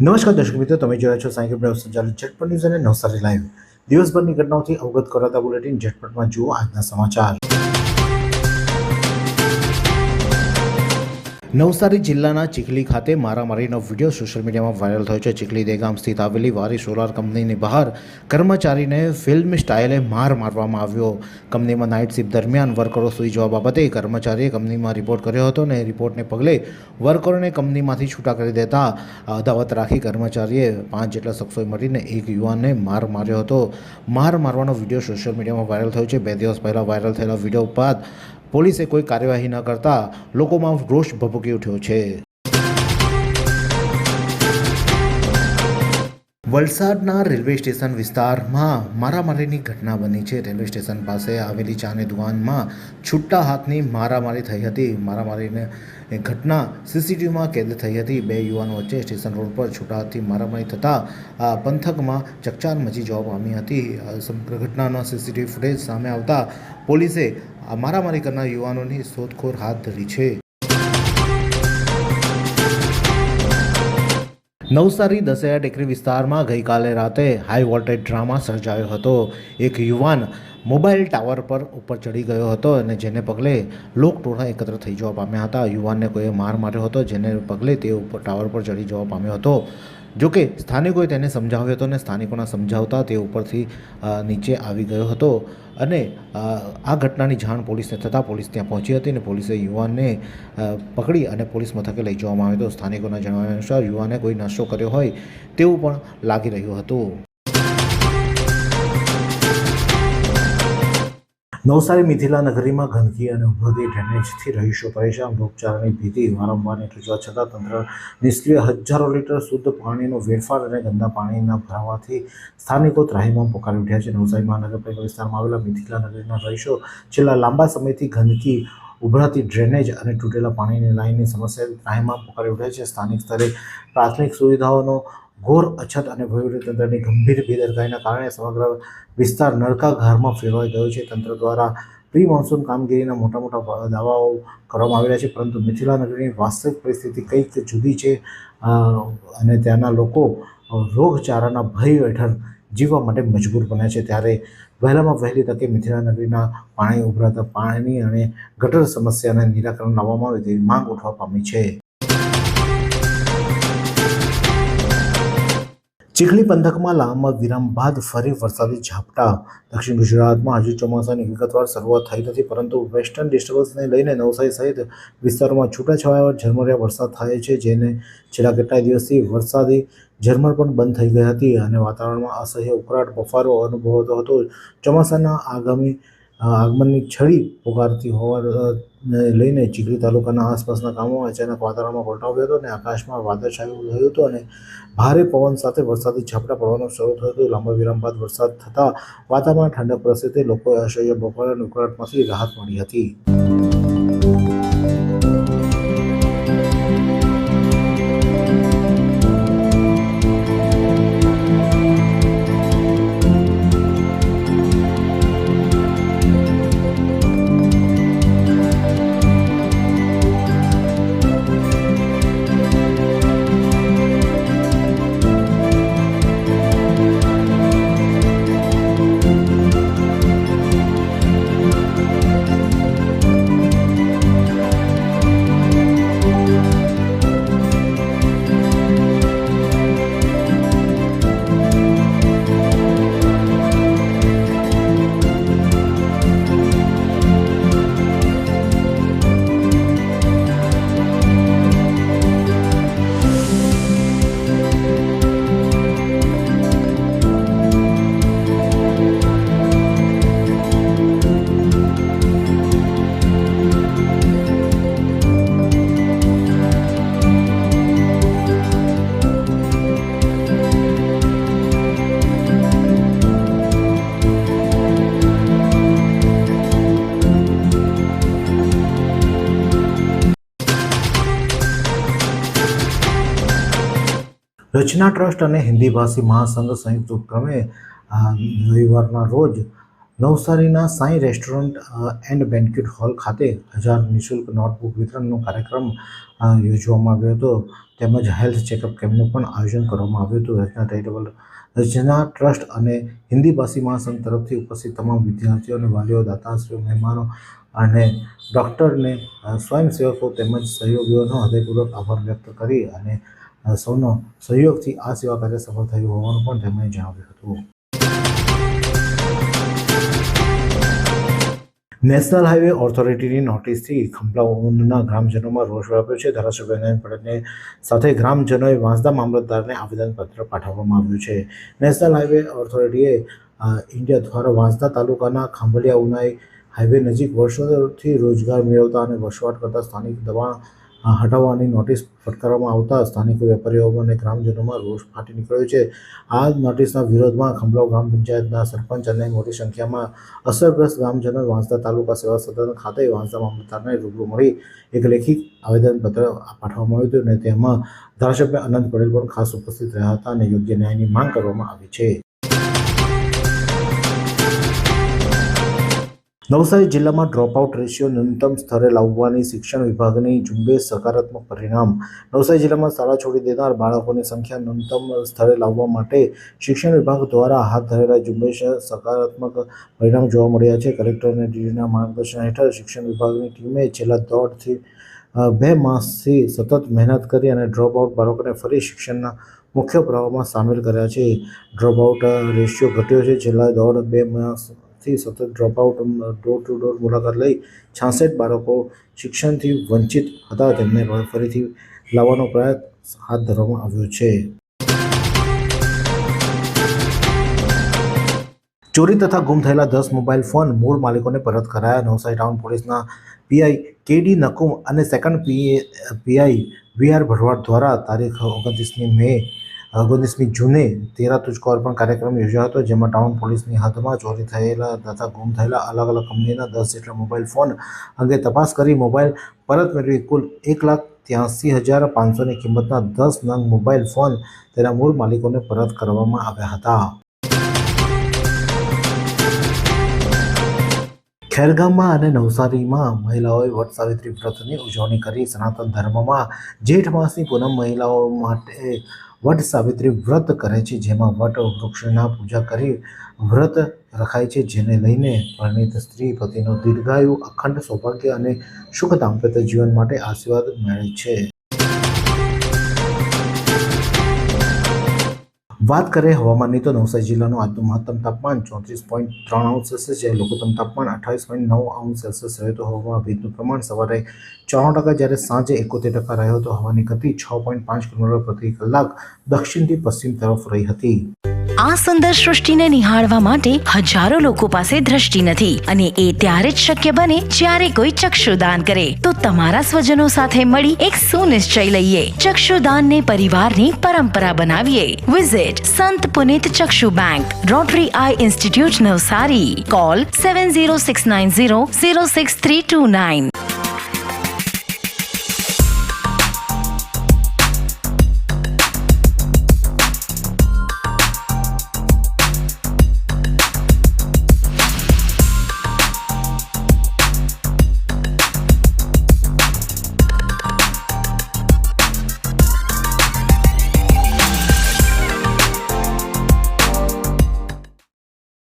નમસ્કાર દર્શક મિત્રો, તમે જોયા છો સાંઈ કેપિટલ સંચાલિત ઝટપટ ન્યૂઝ અને નવસારી લાઈવ. દિવસભરની ઘટનાઓથી અવગત કરાતા બુલેટિન ઝટપટમાં જુઓ આજના સમાચાર. નવસારી જિલ્લાના ચીખલી ખાતે મારામારીનો વિડીયો સોશિયલ મીડિયામાં વાયરલ થયો છે. ચીખલી દેગામ સ્થિત આવેલી વારી સોલાર કંપનીની બહાર કર્મચારીને ફિલ્મ સ્ટાઇલે માર મારવામાં આવ્યો. કંપનીમાં નાઇટ શિફ્ટ દરમિયાન વર્કરો સૂઈ જવા બાબતે કર્મચારીએ કંપનીમાં રિપોર્ટ કર્યો હતો અને રિપોર્ટને પગલે વર્કરોને કંપનીમાંથી છૂટા કરી દેતા અદાવત રાખી કર્મચારીએ 5 જેટલા શખ્સોએ મળીને એક યુવાનને માર માર્યો હતો. માર મારવાનો વિડીયો સોશિયલ મીડિયામાં વાયરલ થયો છે. 2 દિવસ પહેલાં વાયરલ થયેલા વિડીયો બાદ પોલીસે કોઈ કાર્યવાહી ન કરતા લોકોમાં રોષ ભભૂકી ઉઠ્યો છે. વલસાડના રેલવે સ્ટેશન વિસ્તારમાં મારામારીની ઘટના બની છે. રેલવે સ્ટેશન પાસે આવેલી ચાની દુકાનમાં છૂટા હાથની મારામારી થઈ હતી. મારામારીની ઘટના સીસીટીવીમાં કેદ થઈ હતી. 2 યુવાનો વચ્ચે સ્ટેશન રોડ પર છૂટા હાથથી મારામારી થતાં પંથકમાં ચકચાર મચી જવા પામી હતી. સમગ્ર ઘટનાના સીસીટીવી ફૂટેજ સામે આવતા પોલીસે મારામારી કરનાર યુવાનોની શોધખોળ હાથ ધરી છે. નવસારી દશેરા ટેકરી વિસ્તારમાં ગઈકાલે રાતે હાઈ વોલ્ટેજ ડ્રામા સર્જાયો હતો. એક યુવાન મોબાઈલ ટાવર પર ઉપર ચડી ગયો હતો અને જેને પગલે લોકટોળા એકત્ર થઈ જવા પામ્યા હતા. યુવાનને કોઈએ માર માર્યો હતો, જેને પગલે તે ઉપર ટાવર પર ચડી જવા પામ્યો હતો. જોકે સ્થાનિકોએ તેને સમજાવ્યો હતો અને સ્થાનિકોના સમજાવતા તે ઉપરથી નીચે આવી ગયો હતો અને આ ઘટનાની જાણ પોલીસને થતાં પોલીસ ત્યાં પહોંચી હતી અને પોલીસે યુવાનને પકડી અને પોલીસ મથકે લઈ જવામાં આવ્યો હતો. સ્થાનિકોના જણાવ્યા અનુસાર યુવાને કોઈ નશો કર્યો હોય તેવું પણ લાગી રહ્યું હતું. નવસારી મિથિલા નગરીમાં ગંદકી અને ઉભરતી ડ્રેનેજથી રહીશો પરેશાન. રોગચાળાની ભીતિ વારંવારની રજૂઆત છતાં તંત્ર નિષ્ક્રિય. હજારો લીટર શુદ્ધ પાણીનો વેડફાટ અને ગંદા પાણીના ભરાવાથી સ્થાનિકો ત્રાહિમામ પોકારી ઉઠ્યા છે. નવસારી મહાનગરપાલિકા વિસ્તારમાં આવેલા મિથિલા નગરીના રહીશો છેલ્લા લાંબા સમયથી ગંદકી, ઉભરાતી ડ્રેનેજ અને તૂટેલા પાણીની લાઇનની સમસ્યાથી ત્રાહિમામ પોકારી ઉઠ્યા છે. સ્થાનિક સ્તરે પ્રાથમિક સુવિધાઓનો ઘોર અછત અને વહીવટીતંત્રની ગંભીર બેદરકારીના કારણે સમગ્ર વિસ્તાર નરકાગારમાં ફેરવાઈ ગયો છે. તંત્ર દ્વારા પ્રી મોન્સૂન કામગીરીના મોટા દાવાઓ કરવામાં આવી રહ્યા છે, પરંતુ મિથિલા નગરીની વાસ્તવિક પરિસ્થિતિ કંઈક જુદી છે અને ત્યાંના લોકો રોગચાળાના ભય હેઠળ જીવવા માટે મજબૂર બન્યા છે. ત્યારે વહેલામાં વહેલી તકે મિથિલા નગરીના પાણી, ઉભરાતા પાણી અને ગટર સમસ્યાને નિરાકરણ લાવવામાં આવે તેવી માંગ ઉઠવા પામી છે. ચીખલી પંથકમાં લાંબા વિરામ બાદ ફરી વરસાદી ઝાપટા. દક્ષિણ ગુજરાતમાં હજુ ચોમાસાની વિગતવાર શરૂઆત થઈ નથી, પરંતુ વેસ્ટર્ન ડિસ્ટર્બન્સને લઈને નવસારી સહિત વિસ્તારોમાં છૂટાછવાયા ઝરમરિયા વરસાદ થાય છે, જેને છેલ્લા કેટલાય દિવસથી વરસાદી ઝરમર પણ બંધ થઈ ગઈ હતી અને વાતાવરણમાં અસહ્ય ઉકળાટ બફારો અનુભવાતો હતો. ચોમાસાના આગમનની છડી પોકારતી હોવાને લઈને ચીખલી તાલુકાના આસપાસના ગામોમાં અચાનક વાતાવરણમાં પલટો આવ્યો હતો અને આકાશમાં વાદળછાયું થયું હતું અને ભારે પવન સાથે વરસાદી ઝાપટા પડવાનું શરૂ થયું હતું. લાંબા વિરામ બાદ વરસાદ થતાં વાતાવરણ ઠંડક પ્રસરી હતી. લોકોએ અસહ્ય બફારા અને ઉકળાટમાંથી રાહત મળી હતી. રચના ટ્રસ્ટ અને હિન્દી ભાષી મહાસંઘ સંયુક્ત ઉપક્રમે રવિવારના રોજ નવસારીના Sai restaurant and banquet hall ખાતે 1000 નિઃશુલ્ક નોટબુક વિતરણનો કાર્યક્રમ યોજવામાં આવ્યો હતો તેમજ હેલ્થ ચેકઅપ કેમ્પનું પણ આયોજન કરવામાં આવ્યું હતું. રચના ટ્રસ્ટ અને હિન્દી ભાષી મહાસંઘ તરફથી ઉપસ્થિત તમામ વિદ્યાર્થીઓ અને વાલીઓ, દાતાશ્રીઓ, મહેમાનો અને ડૉક્ટરને સ્વયંસેવકો તેમજ સહયોગીઓનો હૃદયપૂર્વક આભાર વ્યક્ત કરી અને સૌનો સહયોગથી આ સેવા કાર્ય સફળ થયું હોવાનું પણ તેમણે જણાવ્યું હતું. નેશનલ હાઈવે ઓથોરિટીની નોટિસથી ખંભલાઉના ગ્રામજનોમાં રોષ વ્યાપ્યો છે. ધારાસભ્ય નયન પટેલને સાથે ગ્રામજનોએ વાંસદા મામલતદારને આવેદનપત્ર પાઠવવામાં આવ્યું છે. નેશનલ હાઈવે ઓથોરિટીએ ઇન્ડિયા દ્વારા વાંસદા તાલુકાના ખાંભલિયા ઉનાઈ હાઈવે નજીક વર્ષોથી રોજગાર મેળવતા અને વસવાટ કરતા સ્થાનિક દબાણ હટાવવાની નોટિસ ફટકારવામાં આવતા સ્થાનિક વેપારીઓ અને ગ્રામજનોમાં રોષ ફાટી નીકળ્યો છે. આ નોટિસના વિરોધમાં ખંભલાઉ ગ્રામ પંચાયતના સરપંચ અને મોટી સંખ્યામાં અસરગ્રસ્ત ગ્રામજનોએ વાંસદા તાલુકા સેવા સદન ખાતે વાંસદા મામલતદારને રૂબરૂ મળી એક લેખિત આવેદનપત્ર પાઠવવામાં આવ્યું હતું અને તેમાં ધારાસભ્ય અનંત પટેલ પણ ખાસ ઉપસ્થિત રહ્યા હતા અને યોગ્ય ન્યાયની માંગ કરવામાં આવી છે. નવસારી જિલ્લામાં ડ્રોપઆઉટ રેશિયો ન્યૂનતમ સ્તરે લાવવાની શિક્ષણ વિભાગની ઝુંબેશ સકારાત્મક પરિણામ. નવસારી જિલ્લામાં શાળા છોડી દેનાર બાળકોની સંખ્યા ન્યૂનતમ સ્તરે લાવવા માટે શિક્ષણ વિભાગ દ્વારા હાથ ધરેલા ઝુંબેશ સકારાત્મક પરિણામ જોવા મળ્યા છે. કલેક્ટર અને ડીડીના માર્ગદર્શન હેઠળ શિક્ષણ વિભાગની ટીમે છેલ્લા 1.5 થી 2 માસથી સતત મહેનત કરી અને ડ્રોપઆઉટ બાળકોને ફરી શિક્ષણના મુખ્ય પ્રવાહમાં સામેલ કર્યા છે. ડ્રોપઆઉટ રેશિયો ઘટ્યો છે. છેલ્લા 1.5-2 માસથી સતત ડ્રોપઆઉટ ડોર ટુ ડોર મુલાકાત લઈ 66 બાળકો શિક્ષણથી વંચિત હતા તેમને ફરીથી લાવવાનો પ્રયાસ હાથ ધરવામાં આવ્યો છે. ચોરી તથા ગુમ થયેલા 10 મોબાઈલ ફોન મૂળ માલિકોને પરત કરાયા. નવસારી ટાઉન પોલીસના પીઆઈ કેડી નકુમ અને સેકન્ડ પીઆઈ વીઆર ભરવાડ દ્વારા તારીખ 29મી જૂને 13 તુજકો અર્પણ કાર્યક્રમ યોજાયો હતો જેમાં ટાઉન પોલીસની હદમાં ચોરી થયેલા તથા ગુમ થયેલા અલગ અલગ કંપનીના 10 જેટલા મોબાઈલ ફોન અંગે તપાસ કરી મોબાઈલ પરત મેળવી કુલ 1,83,500ની કિંમતના 10 નંગ મોબાઈલ ફોન તેના મૂળ માલિકોને પરત કરવામાં આવ્યા હતા. ખેરગામમાં અને નવસારીમાં મહિલાઓએ વટ સાવિત્રી વ્રતની ઉજવણી કરી. સનાતન ધર્મમાં જેઠ માસની પૂનમ મહિલાઓ માટે વટ સાવિત્રી વ્રત કરે છે જેમાં વટ વૃક્ષના પૂજા કરી વ્રત રખાય છે જેને લઈને પરિણીત સ્ત્રી પતિનો દીર્ઘાયુ, અખંડ સૌભાગ્ય અને સુખ દાંપત્ય જીવન માટે આશીર્વાદ મેળવે છે. વાત કરીએ હવામાનની તો નવસારી જિલ્લાનું આજનું મહત્તમ તાપમાન 34.3 અંશ સેલ્સિયસ છે. લઘુત્તમ તાપમાન 28.9 અંશ સેલ્સિયસ રહ્યું હતું. હવામાં ભેજનું પ્રમાણ સવારે 94% જ્યારે સાંજે 71% રહ્યો હતો. હવાની ગતિ 6.5 કિલોમીટર પ્રતિ કલાક દક્ષિણથી પશ્ચિમ તરફ રહી હતી. આ સુંદર સૃષ્ટિને નિહાળવા માટે હજારો લોકો પાસે દ્રષ્ટિ નથી અને એ ત્યારે જ શક્ય બને જ્યારે કોઈ ચક્ષુદાન કરે. તો તમારા સ્વજનો સાથે મળી એક સુનિશ્ચય લઈએ. ચક્ષુદાનને પરિવારની પરંપરા બનાવીએ. Visit Sant Punit Chakshu bank, Rotary eye institute Navsari. Call 7069006329.